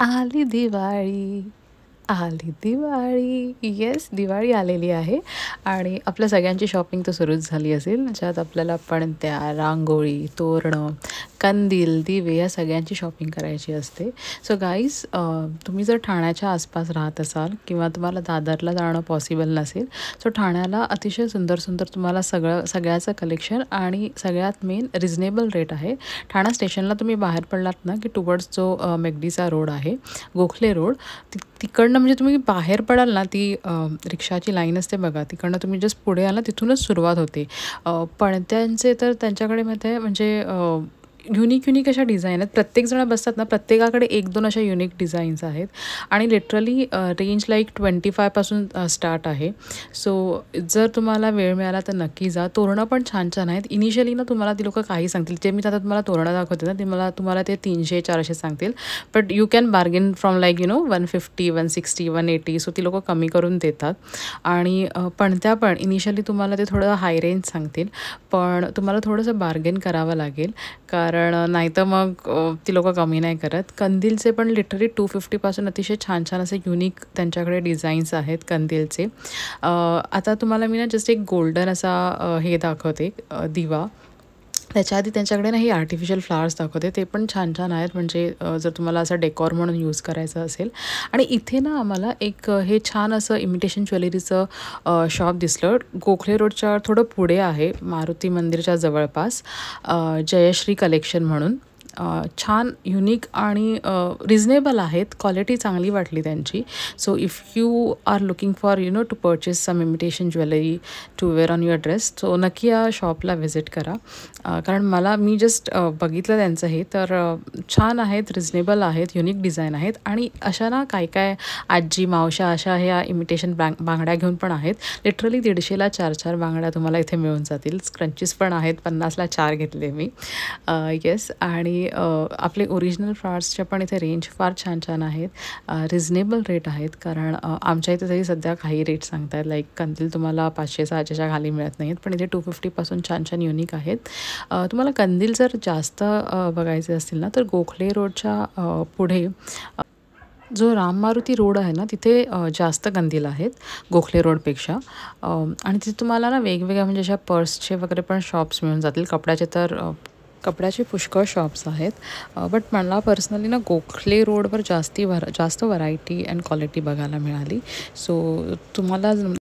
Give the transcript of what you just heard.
आली दिवाळी, आली दिवाळी. येस, दिवाळी आलेली आहे आणि आपल्या सगळ्यांची शॉपिंग तर सुरूच झाली असेल, ज्यात आपल्याला पणत्या, रांगोळी, तोरणं, कंदील, दिवे या सगळ्यांची शॉपिंग करायची असते. सो गाईज, तुम्ही जर ठाण्याच्या आसपास राहत असाल किंवा तुम्हाला दादरला जाणं पॉसिबल नसेल, सो ठाण्याला अतिशय सुंदर सुंदर तुम्हाला सगळ्याचं कलेक्शन आणि सगळ्यात मेन रिजनेबल रेट आहे. ठाणा स्टेशनला तुम्ही बाहेर पडलात ना की टुवर्ड्स जो मेगडीचा रोड आहे, गोखले रोड, तिकडनं म्हणजे तुम्ही बाहेर पडाल ना, ती रिक्षाची लाईन असते बघा, तिकडनं तुम्ही जस्ट पुढे आला तिथूनच सुरुवात होते. पणत्यांचे तर त्यांच्याकडे माहीत आहे म्हणजे युनिक अशा डिझाईन आहेत. प्रत्येकजण बसतात ना, प्रत्येकाकडे 1-2 अशा युनिक डिझाईन्स आहेत आणि लिटरली रेंज लाईक 25पासून स्टार्ट आहे. सो जर तुम्हाला वेळ मिळाला तर नक्की जा. तोरणं पण छान छान आहेत. इनिशियली ना तुम्हाला ती लोकं काही सांगतील, जे मी आता तुम्हाला तोरणं दाखवते ना, ते तुम्हाला ते 300-400 सांगतील. But you can bargain from like 150, 160, 180. So ती लोकं कमी करून देतात. आणि पणत्या पण इनिशियली तुम्हाला ते थोडं हाय रेंज सांगतील, पण तुम्हाला थोडंसं बार्गेन करावं लागेल, कारण नाहीतर मग ती लोकं कमी नाही करत. कंदीलचे पण लिटरली 250पासून अतिशय छान छान असे युनिक त्यांच्याकडे डिझाईन्स आहेत कंदीलचे. आता तुम्हाला मी ना जस्ट एक गोल्डन असा हे दाखवते, दिवा. त्याच्या आधी त्यांच्याकडे ना हे आर्टिफिशियल फ्लावर्स दाखवते, ते पण छान छान आहेत. म्हणजे जर तुम्हाला असं डेकॉर म्हणून यूज करायचं असेल. आणि इथे ना आम्हाला एक हे छान असं इमिटेशन ज्वेलरीचं शॉप दिसलं. गोखले रोडच्या थोडं पुढे आहे, मारुती मंदिरच्या जवळपास, जयश्री कलेक्शन म्हणून. छान युनिक आणि रिजनेबल आहेत. क्वालिटी चांगली वाटली त्यांची. So if you are looking for to purchase some imitation jewellery to wear on your dress, so नक्की या शॉपला व्हिजिट करा. कारण मी जस्ट बघितलं त्यांचं हे, तर छान आहेत, रिजनेबल आहेत, युनिक डिझाईन आहेत. आणि अशा ना काय आजी मावशा अशा ह्या इमिटेशन बांगड्या घेऊन पण आहेत. लिटरली 150ला 4 बांगड्या तुम्हाला इथे मिळून जातील. स्क्रंचीस पण आहेत, 50ला 4 घेतले मी. येस. आणि आपले ओरिजिनल फ्लावर्सच्या पण इथे रेंज फार छान छान आहेत. रिजनेबल रेट आहेत, कारण आमच्या इथे तरी सध्या काही रेट सांगत आहेत. लाईक कंदील तुम्हाला 500-600च्या खाली मिळत नाहीत, पण इथे 250पासून छान छान युनिक आहेत. तुम्हाला कंदील जर जास्त बघायचे असतील ना, तर गोखले रोडच्या पुढे जो राम मारुती रोड आहे ना, तिथे जास्त कंदील आहेत गोखले रोडपेक्षा. आणि तिथे तुम्हाला ना वेगवेगळ्या म्हणजे अशा पर्सचे वगैरे पण शॉप्स मिळून जातील. कपड्याचे पुष्कळ शॉप्स आहेत. बट मला पर्सनली ना गोखले रोडवर जास्त व्हरायटी अँड क्वालिटी बघायला मिळाली. सो तुम्हाला